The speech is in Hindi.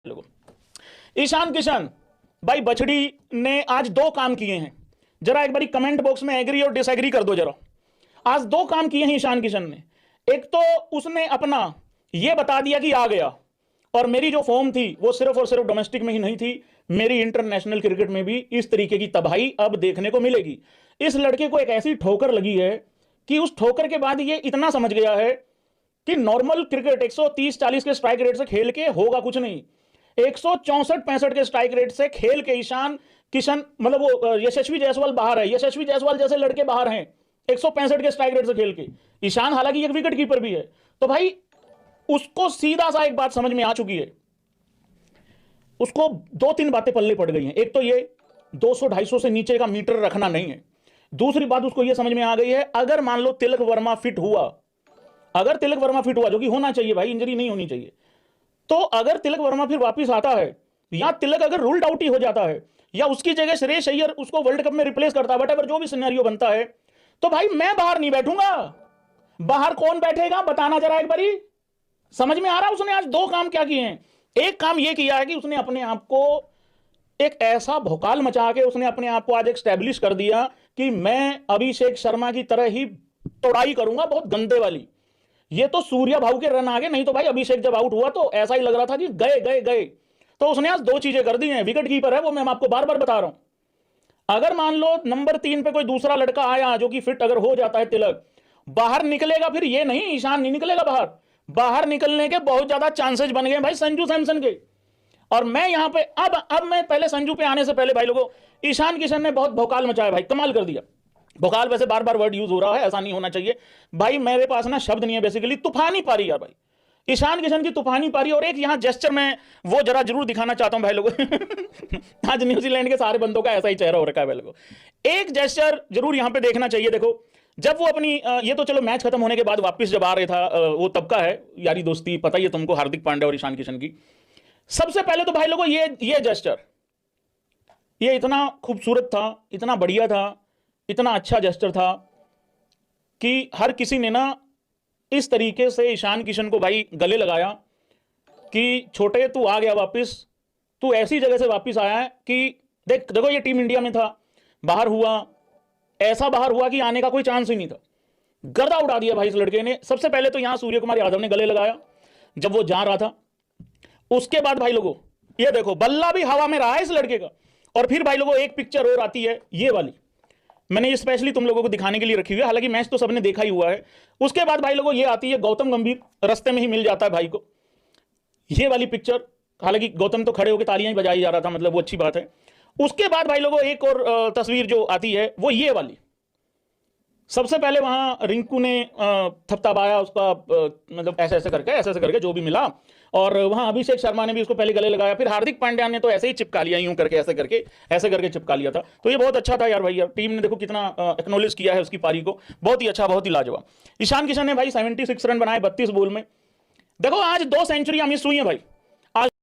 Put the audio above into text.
लोगों, ईशान किशन भाई बछड़ी ने आज दो काम किए हैं। जरा एक बारी कमेंट बॉक्स में एग्री और डिसएग्री कर दो जरा। आज दो काम किए हैं ईशान किशन ने। एक तो उसने अपना यह बता दिया कि आ गया, और मेरी जो फॉर्म थी वो सिर्फ और सिर्फ डोमेस्टिक में ही नहीं थी, मेरी इंटरनेशनल क्रिकेट में भी इस तरीके की तबाही अब देखने को मिलेगी। इस लड़के को एक ऐसी ठोकर लगी है कि उस ठोकर के बाद ये इतना समझ गया है कि नॉर्मल क्रिकेट 130-40 के स्ट्राइक रेट से खेल के होगा कुछ नहीं। 164-65 के स्ट्राइक रेट से खेल के ईशान किशन, मतलब वो यशस्वी जायसवाल बाहर है, यशस्वी जायसवाल जैसे लड़के बाहर हैं 165 के स्ट्राइक रेट से खेल के। ईशान हालांकि एक विकेट कीपर भी है, तो भाई उसको सीधा सा एक बात समझ में आ चुकी है। उसको दो तीन बातें पल्ले पड़ गई हैं। एक तो ये 200-250 से नीचे का मीटर रखना नहीं है। दूसरी बात उसको ये समझ में आ गई है, अगर मान लो तिलक वर्मा फिट हुआ, अगर तिलक वर्मा फिट हुआ, जो कि होना चाहिए भाई, इंजरी नहीं होनी चाहिए, तो अगर तिलक वर्मा फिर वापस आता है, या तिलक अगर रूल्ड आउट ही हो जाता है, या उसकी जगह श्रेयस अय्यर उसको वर्ल्ड कप में रिप्लेस करता है, वटेवर जो भी सिनेरियो बनता है, तो भाई मैं बाहर नहीं बैठूंगा। बाहर कौन बैठेगा बताना जरा एक बारी। समझ में आ रहा है उसने आज दो काम क्या किए हैं। एक काम यह किया है कि उसने अपने आप को एक ऐसा भौकाल मचा के उसने अपने आप को आज एक स्टैब्लिश कर दिया कि मैं अभिषेक शर्मा की तरह ही तोड़ाई करूंगा, बहुत गंदे वाली। ये तो सूर्या भाऊ के रन आ गए, नहीं तो भाई अभिषेक जब आउट हुआ तो ऐसा ही लग रहा था कि गए गए गए। तो उसने आज दो चीजें कर दी हैं। विकेट कीपर है वो, मैं आपको बार बार बता रहा हूं। अगर मान लो नंबर 3 पे कोई दूसरा लड़का आया जो कि फिट अगर हो जाता है, तिलक बाहर निकलेगा, फिर ये नहीं ईशान नहीं निकलेगा बाहर। बाहर निकलने के बहुत ज्यादा चांसेस बन गए भाई संजू सैमसन के। और मैं यहां पे अब मैं पहले संजू पे आने से पहले भाई लोगों, ईशान किशन ने बहुत भौकाल मचाया भाई, कमाल कर दिया। भौकाल वैसे बार बार वर्ड यूज हो रहा है, ऐसा नहीं होना चाहिए भाई, मेरे पास ना शब्द नहीं है। बेसिकली तूफानी पारी यार भाई, ईशान किशन की तूफानी पारी। और एक यहां जेस्चर में वो जरा जरूर दिखाना चाहता हूं भाई लोगों आज न्यूजीलैंड के सारे बंदों का ऐसा ही चेहरा हो रखा है भाई लोगों। एक जेस्चर जरूर यहां पे देखना चाहिए। देखो जब वो अपनी ये तो चलो मैच खत्म होने के बाद वापस जब आ रहा था, वो तब का है यारी दोस्ती, पता ही है तुमको हार्दिक पांड्या और ईशान किशन की। सबसे पहले तो भाई लोगों ये जेस्चर, ये इतना खूबसूरत था, इतना बढ़िया था, इतना अच्छा जेस्चर था कि हर किसी ने ना इस तरीके से ईशान किशन को भाई गले लगाया कि छोटे तू आ गया वापस, तू ऐसी जगह से वापस आया है कि देखो ये टीम इंडिया में था, बाहर हुआ, ऐसा बाहर हुआ कि आने का कोई चांस ही नहीं था। गर्दा उड़ा दिया भाई इस लड़के ने। सबसे पहले तो यहां सूर्य कुमार यादव ने गले लगाया जब वो जा रहा था। उसके बाद भाई लोगों ये देखो बल्ला भी हवा में रहा है इस लड़के का। और फिर भाई लोगों एक पिक्चर और आती है, ये वाली मैंने ये स्पेशली तुम लोगों को दिखाने के लिए रखी हुई है, हालांकि मैच तो सबने देखा ही हुआ है। उसके बाद भाई लोगों ये आती है, गौतम गंभीर रास्ते में ही मिल जाता है भाई को, ये वाली पिक्चर। हालांकि गौतम तो खड़े होकर तालियां ही बजाई जा रहा था, मतलब वो अच्छी बात है। उसके बाद भाई लोगों एक और तस्वीर जो आती है वो ये वाली। सबसे पहले वहां रिंकू ने थपथपाया उसका, मतलब ऐसे ऐसे करके जो भी मिला, और वहां अभिषेक शर्मा ने भी उसको पहले गले लगाया, फिर हार्दिक पांड्या ने तो ऐसे ही चिपका लिया, यूं करके ऐसे करके चिपका लिया था। तो ये बहुत अच्छा था यार भाई, यार टीम ने देखो कितना एक्नॉलेज किया है उसकी पारी को, बहुत ही अच्छा, बहुत ही लाजवाब। ईशान किशन ने भाई 76 रन बनाए 32 बॉल में। देखो आज 2 सेंचुरियां मिस हुई हैं भाई।